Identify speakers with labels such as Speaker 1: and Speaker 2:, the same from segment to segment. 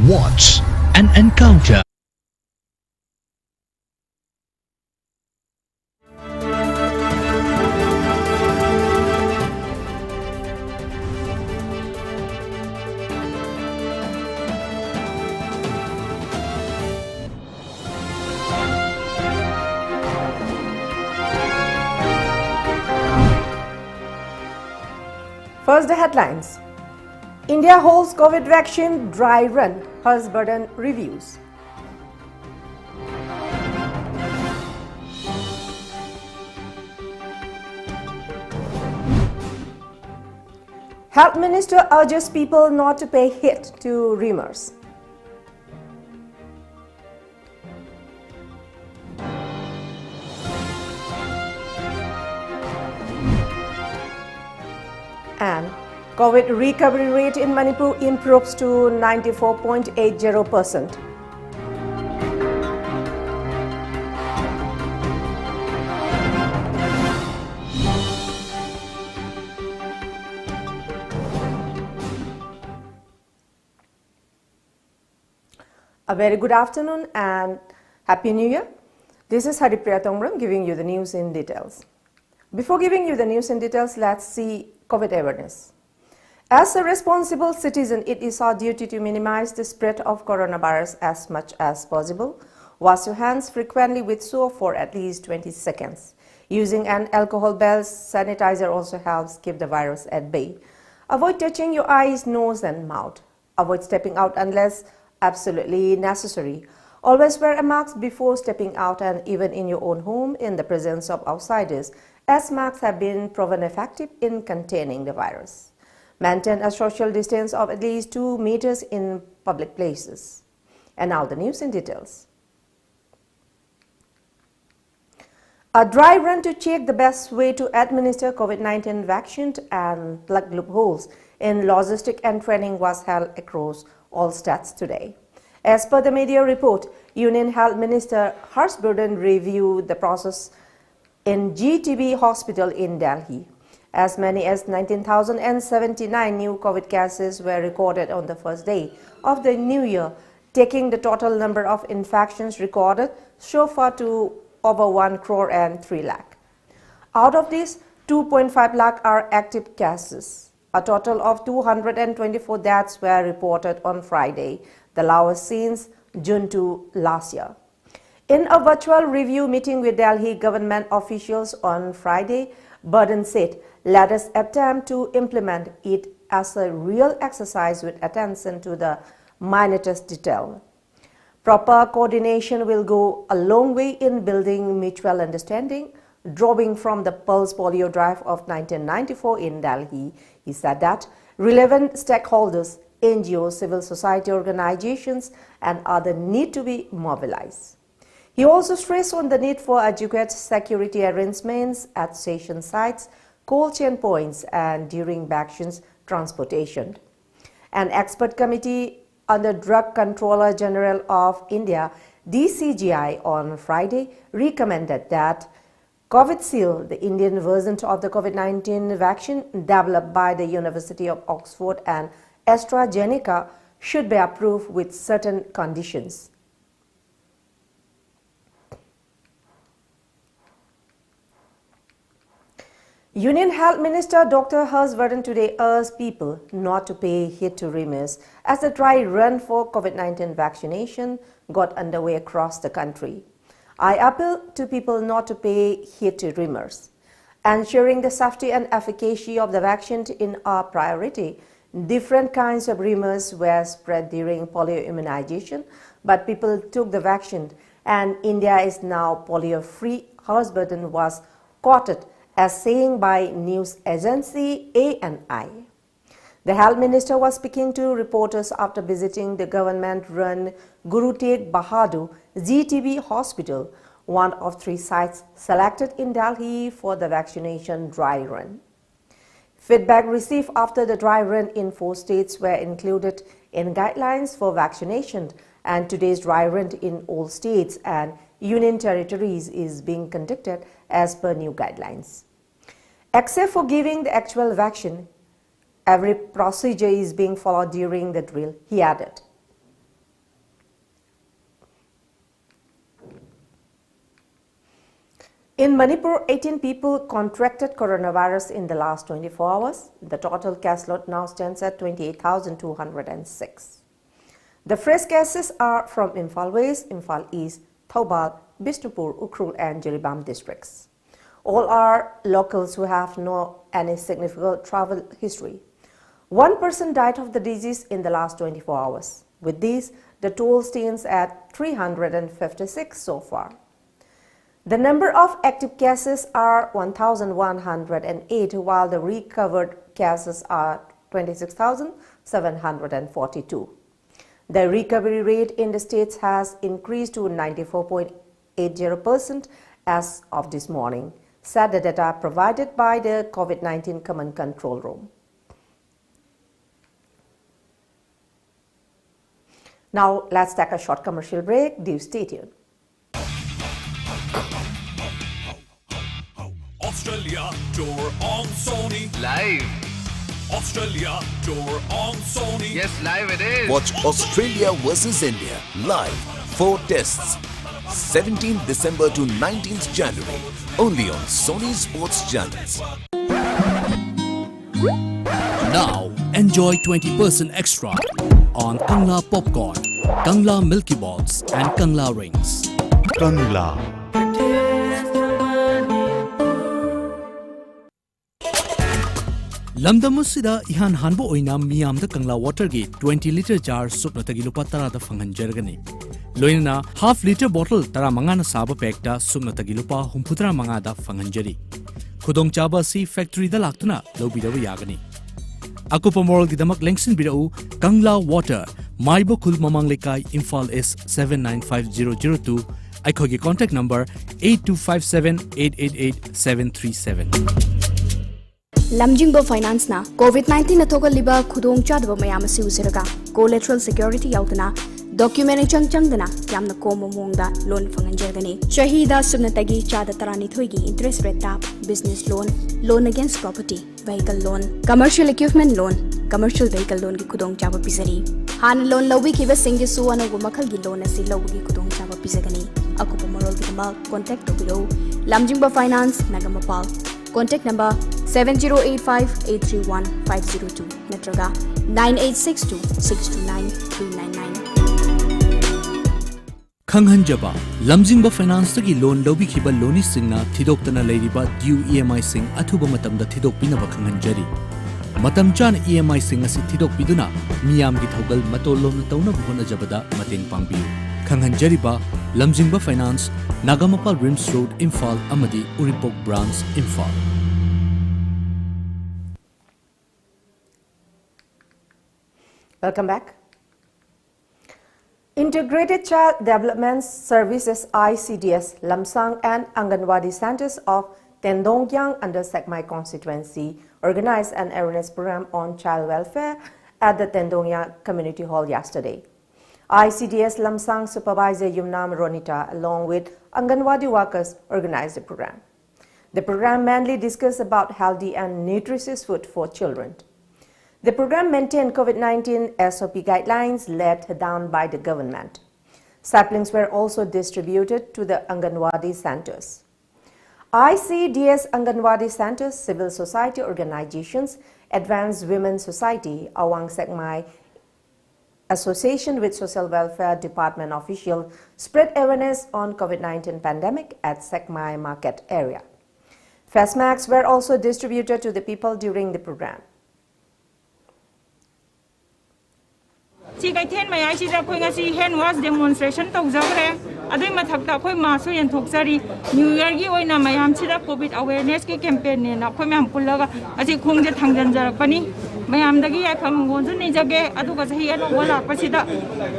Speaker 1: What's an encounter?
Speaker 2: First, the headlines. India holds COVID vaccine dry run, Harshvardhan reviews. Health Minister urges people not to pay hit to rumors. And COVID recovery rate in Manipur improves to 94.80%. A very good afternoon and Happy New Year. This is HARIPRIYA TONGBRAM giving you the news in details. Before giving you the news in details, let's see COVID awareness. As a responsible citizen, it is our duty to minimize the spread of coronavirus as much as possible. Wash your hands frequently with soap for at least 20 seconds. Using an alcohol-based sanitizer also helps keep the virus at bay. Avoid touching your eyes, nose and mouth. Avoid stepping out unless absolutely necessary. Always wear a mask before stepping out and even in your own home in the presence of outsiders, as masks have been proven effective in containing the virus. Maintain a social distance of at least 2 meters in public places. And now the news in details. A dry run to check the best way to administer COVID-19 vaccine and plug loopholes in logistics and training was held across all states today. As per the media report, Union Health Minister Harshvardhan reviewed the process in GTB hospital in Delhi. As many as 19,079 new COVID cases were recorded on the first day of the new year, taking the total number of infections recorded so far to over 1 crore and 3 lakh. Out of these, 2.5 lakh are active cases. A total of 224 deaths were reported on Friday, the lowest since June 2 last year. In a virtual review meeting with Delhi government officials on Friday, Burden said, "Let us attempt to implement it as a real exercise with attention to the minutest detail. Proper coordination will go a long way in building mutual understanding." Drawing from the Pulse Polio Drive of 1994 in Delhi, he said that relevant stakeholders, NGOs, civil society organizations and others need to be mobilized. He also stressed on the need for adequate security arrangements at station sites, cold chain points and during vaccines transportation. An expert committee under Drug Controller General of India, DCGI, on Friday recommended that Covishield, the Indian version of the COVID-19 vaccine developed by the University of Oxford and AstraZeneca, should be approved with certain conditions. Union Health Minister Dr. Harshvardhan today urged people not to pay heed to rumors as the dry run for COVID-19 vaccination got underway across the country. "I appeal to people not to pay heed to rumors. Ensuring the safety and efficacy of the vaccine is our priority. Different kinds of rumors were spread during polio immunization, but people took the vaccine and India is now polio-free," Harshvardhan was quoted as saying by news agency ANI. The health minister was speaking to reporters after visiting the government-run Guru Tegh Bahadur GTB hospital, one of 3 sites selected in Delhi for the vaccination dry run. Feedback received after the dry run in 4 states were included in guidelines for vaccination, and today's dry run in all states and union territories is being conducted as per new guidelines. Except for giving the actual vaccine, every procedure is being followed during the drill, he added. In Manipur, 18 people contracted coronavirus in the last 24 hours. The total case load now stands at 28,206. The fresh cases are from Imphal West, Imphal East, Thoubal, Bishnupur, Ukhrul and Jiribam districts. All are locals who have no any significant travel history. One person died of the disease in the last 24 hours. With this, the total stands at 356 so far. The number of active cases are 1,108, while the recovered cases are 26,742. The recovery rate in the states has increased to 94.80% as of this morning, said the data provided by the COVID-19 Command Control Room. Now, let's take a short commercial break. Do stay tuned.
Speaker 3: Australia tour on Sony.
Speaker 4: Live.
Speaker 3: Australia tour on Sony.
Speaker 4: Yes, live it is.
Speaker 5: Watch Australia versus India live. 4 tests. 17th December to 19th January. Only on Sony Sports channels.
Speaker 1: Now enjoy 20% extra on Kangla popcorn, Kangla Milky Balls and Kangla rings.
Speaker 6: Kangla.
Speaker 1: Lamdamusida ihan hanbo oina miyam da Kangla water gi 20 liter jar supna tagi lupa tara da fanganjargani. Loina half liter bottle tara mangana saba pekta supna tagi lupa humputara manga da fanganjari. Kudong chaba si factory da laktuna lobidawa yagani. Akupa moral gidamak lengsin bidau Kangla water Maibo Kul Mamang Lekai Imphal S 795002. Aikogi contact number 8257888737.
Speaker 7: Lamjingbo Finance na COVID-19 athoga liba khudong chadba mayam asi usiraga collateral security yautana document changdana yamna komo mongda loan fanganjergani shahida sunatagi chada tarani thoigi interest rate tap business loan against property vehicle loan commercial equipment loan commercial vehicle loan ki khudong chaba pisari han loan lobi ki basingi su anagu makhal gi loan asi lobi ki khudong chaba pisagani akupa morol gi ma contact to below Lamjingbo Finance Nagamapal. Contact number 7085-831-502 Natraga 9862-629-399.
Speaker 1: Khanghanjaba Lamjingba Finance tagi loan lobi khiba loni singna thidoktana leiriba due EMI sing athuba matamda thidokpinaba khanghanjari. Matam chan EMI sing asi thidokpiduna miyam gi thogal matolom tawna bhona jabada mateng pangbiu. Khanghanjariba Lamjingba Finance Nagamapal Rims Road Imphal amadi Uripok Branch Imphal.
Speaker 2: Welcome back. Integrated Child Development Services ICDS Lamsang and Anganwadi Centers of Tendongyang under Sekmai constituency organized an awareness program on child welfare at the Tendongyang Community Hall yesterday. ICDS Lamsang Supervisor Yumnam Ronita along with Anganwadi workers organized the program. The program mainly discussed about healthy and nutritious food for children. The program maintained COVID-19 SOP guidelines laid down by the government. Saplings were also distributed to the Anganwadi centers. ICDS Anganwadi centers, civil society organizations, Advanced Women's Society, Awang Sekmai Association with Social Welfare Department officials spread awareness on COVID-19 pandemic at Sekmai market area. Face masks were also distributed to the people during the program.
Speaker 8: Si kai then mai si da khoi nga si hand wash demonstration tau jagre adai mathak ta khoi ma so yan thoksari new year gi oina mayam sida covid awareness ki campaign ne na khoi mayam pullaga asi khungje thangjan jarakpani mayam dagi ai phang gon su ni jage adu ga sahi ano wala pasida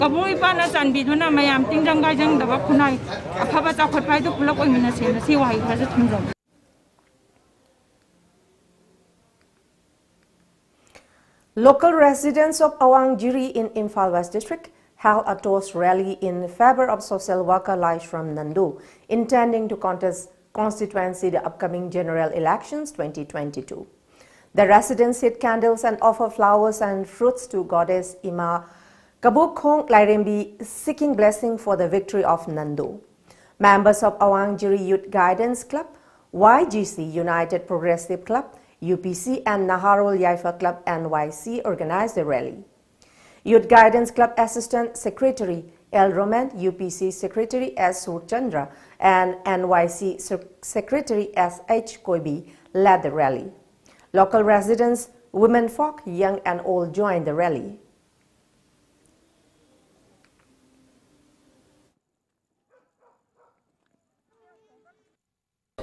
Speaker 8: kaboi pa na chan bi duna mayam tingjang ga jang da ba khunai aphaba cha khot pai du pulak oi mina se na si wai kha ja thungjam.
Speaker 2: Local residents of Awang Jiri in Imphal West District held a toast rally in favor of social worker Lai from Nandu, intending to contest constituency the upcoming general elections 2022. The residents lit candles and offer flowers and fruits to Goddess Ima Kabuk Khong Lairembi, seeking blessing for the victory of Nandu. Members of Awangjiri Youth Guidance Club, YGC United Progressive Club, UPC and Naharul Yaifa Club NYC organized the rally. Youth Guidance Club Assistant Secretary L. Roman, UPC Secretary S. Surchandra and NYC Secretary S. H. Koibi led the rally. Local residents, women folk, young and old joined the rally.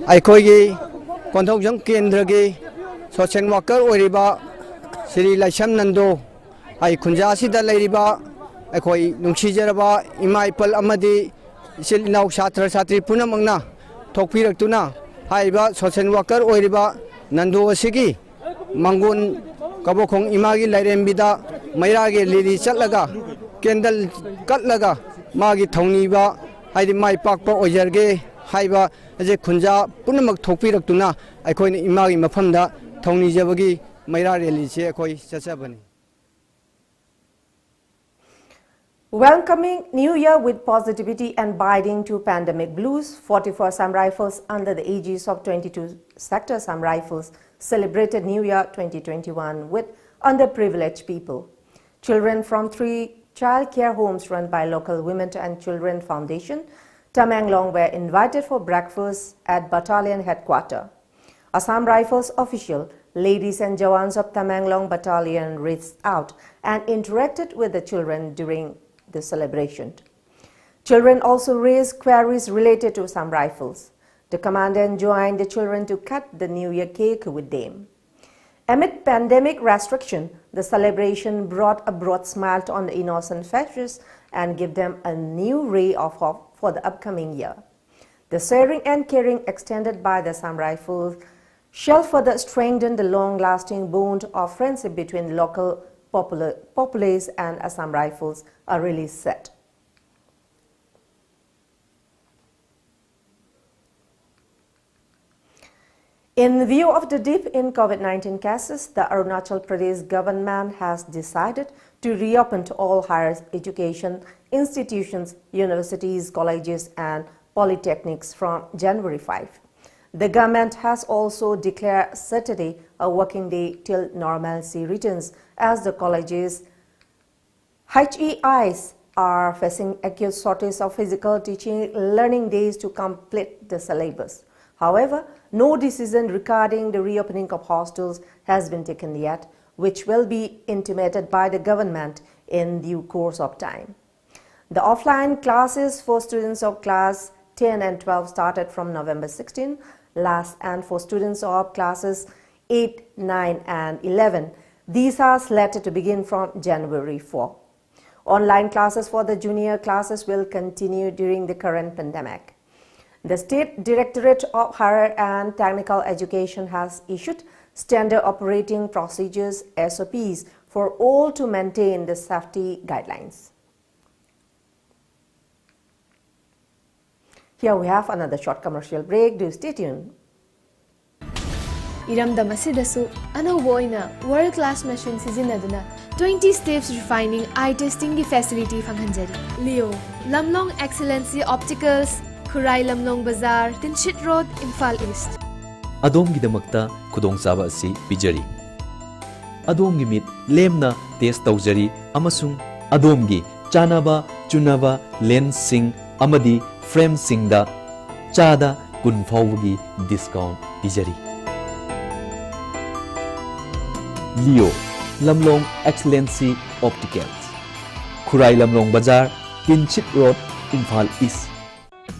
Speaker 4: Aikogi Konthokjang Kendragi social worker Oriba Sri Laisham Nando Ai Kunja Sida Lairiba Aikoi Nungsijaraba Imaipal Amadi Sil Nau Satra Satri Punamangna Tokpiraktuna Haiba social worker Oriba Nando Sigi Mangun Kabokong Imagi Lairembida Mairagi Lili Chatlaga Kendal Katlaga Magi Thongniba Haidi Mai Pakpa Ojarge Haiba Aje Kunja Punamak Tokpiraktuna Aikoi Imagi Mapanda Thongni Jabagi Maira Relice Akoi Chachabani.
Speaker 2: Welcoming New Year with positivity and biting to pandemic blues, 44 Assam Rifles under the aegis of 22 Sector Assam Rifles celebrated New Year 2021 with underprivileged people. Children from 3 child care homes run by local Women and Children Foundation, Tamenglong, were invited for breakfast at battalion headquarters. Assam Rifles official, ladies and Jawans of Tamenglong Battalion reached out and interacted with the children during the celebration. Children also raised queries related to Assam Rifles. The commandant joined the children to cut the New Year cake with them. Amid pandemic restriction, the celebration brought a broad smile on the innocent faces and gave them a new ray of hope for the upcoming year. The sharing and caring extended by the Assam Rifles shall further strengthen the long-lasting bond of friendship between local populace and Assam Rifles, are really set. In view of the dip in COVID-19 cases, the Arunachal Pradesh government has decided to reopen to all higher education institutions, universities, colleges and polytechnics from January 5. The government has also declared Saturday a working day till normalcy returns, as the colleges HEIs are facing acute shortage of physical teaching learning days to complete the syllabus. However, no decision regarding the reopening of hostels has been taken yet, which will be intimated by the government in due course of time. The offline classes for students of class 10 and 12 started from November 16 last, and for students of classes 8, 9 and 11, these are slated to begin from January 4. Online classes for the junior classes will continue during the current pandemic. The State Directorate of Higher and Technical Education has issued standard operating procedures SOPs for all to maintain the safety guidelines. Here we have another short commercial break. Do stay tuned.
Speaker 6: Iramdam asidasu anauba oina world class machine sizinaduna 20 steps refining eye testing gi facility phanghanjari. Leo Lamlong Excellency Opticals, Khurai Lamlong Bazaar, Tinshit Road, Imphal East.
Speaker 9: Adomgidamakta khudongchaba asi pijari. Adomgi mit lemna test tawjari amasung adomgi chanaba chunaba lens sing amadi frame singda chada kun phawgi discount pijari. Leo Lamlong Excellency Opticals, Khurai Lamlong Bazaar, Tinchit Road, Imphal East.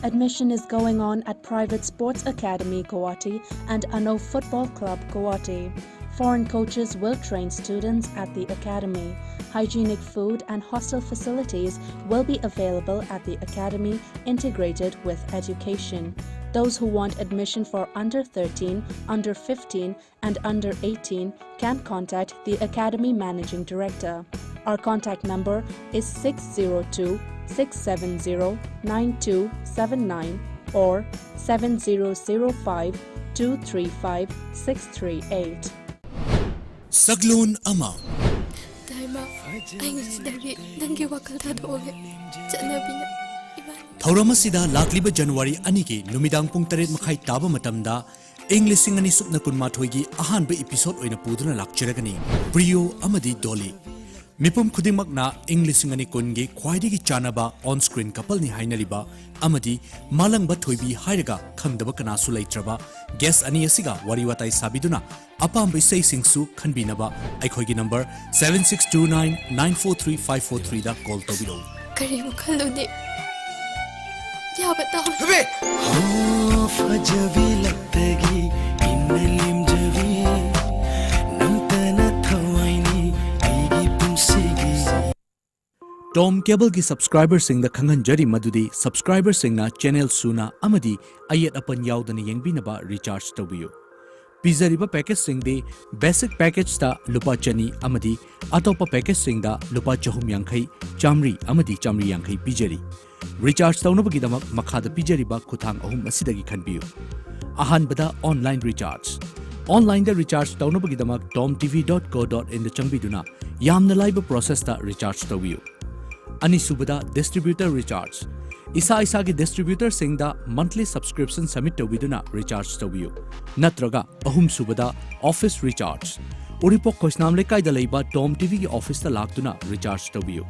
Speaker 10: Admission is going on at Private Sports Academy Guwahati and Ano Football Club Guwahati. Foreign coaches will train students at the academy. Hygienic food and hostel facilities will be available at the academy, integrated with education. Those who want admission for under 13, under 15 and under 18 can contact the Academy Managing Director. Our contact number is 602-670-9279 or 7005-235-638.
Speaker 3: Saglun Ama.
Speaker 6: Daima, ay ngasidagi, nanggi wakal tado ulit. Janabina,
Speaker 3: Thauramasida lakliba January aniki numidang pung taret makai taba matamda English singani supna kunmathoigi ahanba episode oina puduna lakchiragani Priyo amadi Dolly Mipum khudimagna English singani kungi khwaidigi chanaba on screen couple ni hainaliba amadi malangba thoibi hairaga khangdaba kana su leitraba guest ani asiga wari watai sabiduna apamba sei singsu khanbinaba aikhoigi number 7629943543 da call tobiro
Speaker 6: kari mukhaludi ya batao
Speaker 3: Abe
Speaker 11: फजवी लगतगी इन्नलिम जवी नमतना थवाइनी आईगी पुंसेगी
Speaker 1: Tom Cable ki subscriber sing the khangan jari madudi subscriber sing na channel suna amadi ayat apan yaudani yengbinaba recharge tawiyo Pizariba package sing de basic package ta lupa chani amadi atopa package sing da lupa chahum yankhai chamri amadi chamri yankhai pijari Recharge taunabagidamag makhada pijariba khuthang ahum asidagi khanbiyu ahanbada online recharge online da recharge taunabagidamag tomtv.co.in da changbiduna yamna laiba process ta recharge tawiyu anisubada distributor recharge isa gi distributor sing da monthly subscription submit tawiduna recharge tawiyu natraga ahum subada office recharge Uripok Kosnam Lekai da leiba Tom TV ki office ta laktuna recharge tawiyu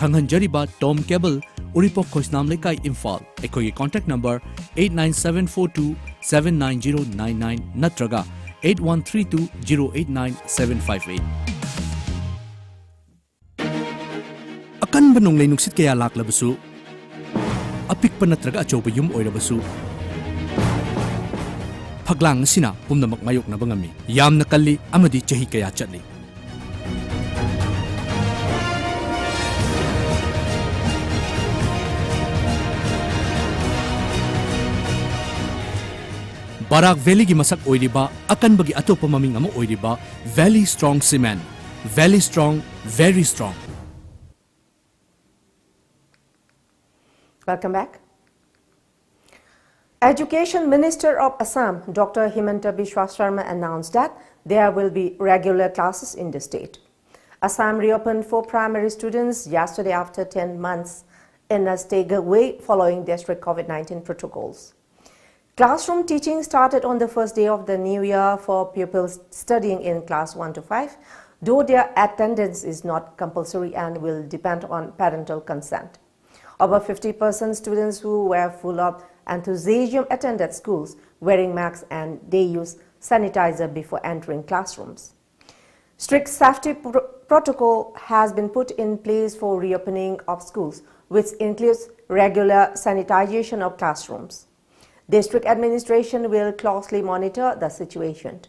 Speaker 1: Khanghan jariba Tom Cable Uripok Kosnam Lekai Imphal ekoi contact number 8974279099 natraga 8132089758 Akan banong lay nuksit kaya laklabasu apik pa natraga achoba yum oirabasu Paglang sina pumnamak mayok na bangami yam nakali amadi chahi kaya chatli Barak Valley gi masak oiriba akan bagi atopa maming amo oiriba Valley Strong Cement Valley Strong very strong
Speaker 2: Welcome back. Education Minister of Assam, Dr. Himanta Biswa Sharma, announced that there will be regular classes in the state. Assam reopened for primary students yesterday after 10 months in a staggered way following their strict COVID-19 protocols. Classroom teaching started on the first day of the new year for pupils studying in class 1 to 5, though their attendance is not compulsory and will depend on parental consent. Over 50% students who were full of enthusiasm attended schools wearing masks and they use sanitizer before entering classrooms. Strict safety protocol has been put in place for reopening of schools, which includes regular sanitization of classrooms. District administration will closely monitor the situation.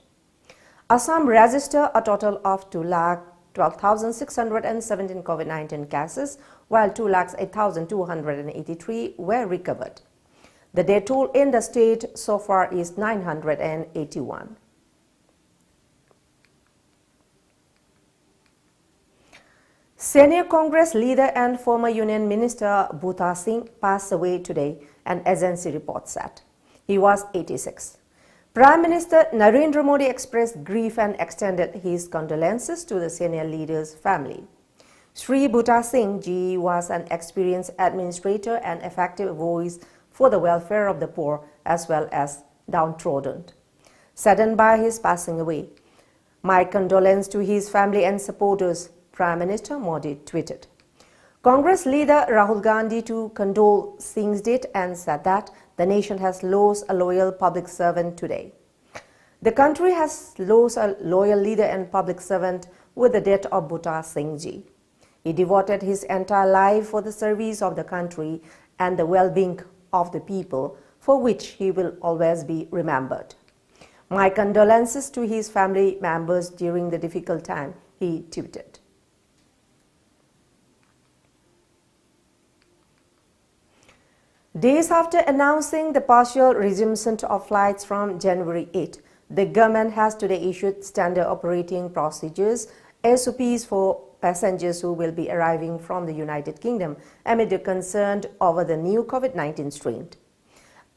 Speaker 2: Assam registered a total of 2,12,617 COVID-19 cases, while 2,08,283 were recovered. The death toll in the state so far is 981. Senior Congress leader and former Union Minister Bhuta Singh passed away today, an agency report said. He was 86. Prime Minister Narendra Modi expressed grief and extended his condolences to the senior leader's family. Sri Bhuta Singh Ji was an experienced administrator and effective voice for the welfare of the poor as well as downtrodden. Saddened by his passing away, my condolence to his family and supporters, Prime Minister Modi tweeted. Congress leader Rahul Gandhi too condoled Singh's death and said that the nation has lost a loyal public servant today. The country has lost a loyal leader and public servant with the death of Bhuta Singh Ji. He devoted his entire life for the service of the country and the well-being of the people, for which he will always be remembered. My condolences to his family members during the difficult time, he tweeted. Days after announcing the partial resumption of flights from January 8, the government has today issued standard operating procedures, SOPs for passengers who will be arriving from the United Kingdom amid the concern over the new COVID-19 strain.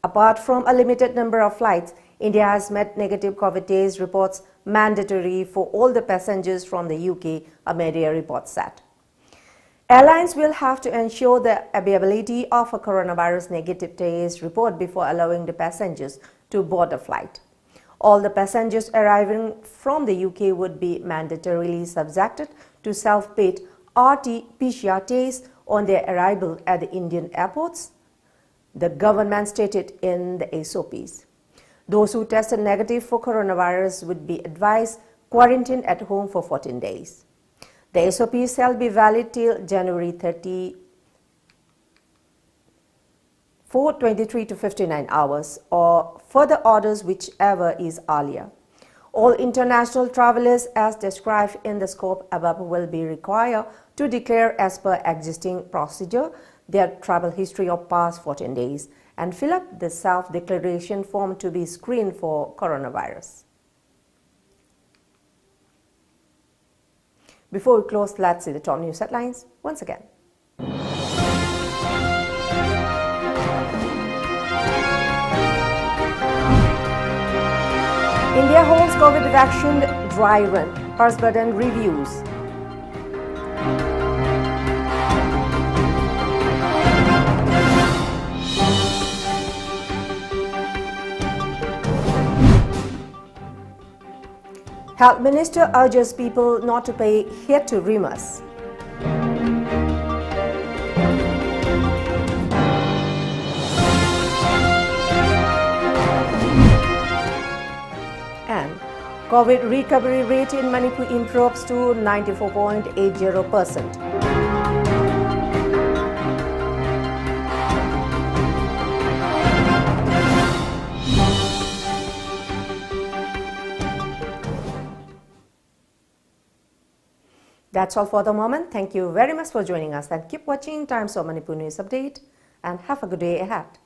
Speaker 2: Apart from a limited number of flights, India has made negative COVID test reports mandatory for all the passengers from the UK, a media report said. Airlines will have to ensure the availability of a coronavirus negative test report before allowing the passengers to board a flight. All the passengers arriving from the UK would be mandatorily subjected to self-paid RT-PCR tests on their arrival at the Indian airports, the government stated in the SOPs. Those who tested negative for coronavirus would be advised quarantine at home for 14 days. The SOPs shall be valid till January 30 for 23 to 59 hours or further orders whichever is earlier. All international travelers as described in the scope above will be required to declare as per existing procedure their travel history of past 14 days and fill up the self-declaration form to be screened for coronavirus. Before we close, let's see the top news headlines once again. India holds COVID vaccine dry run. Harbhajan reviews. Health Minister urges people not to pay heed to rumors. And COVID recovery rate in Manipur improves to 94.80%. That's all for the moment. Thank you very much for joining us and keep watching Times of Manipur News Update and have a good day ahead.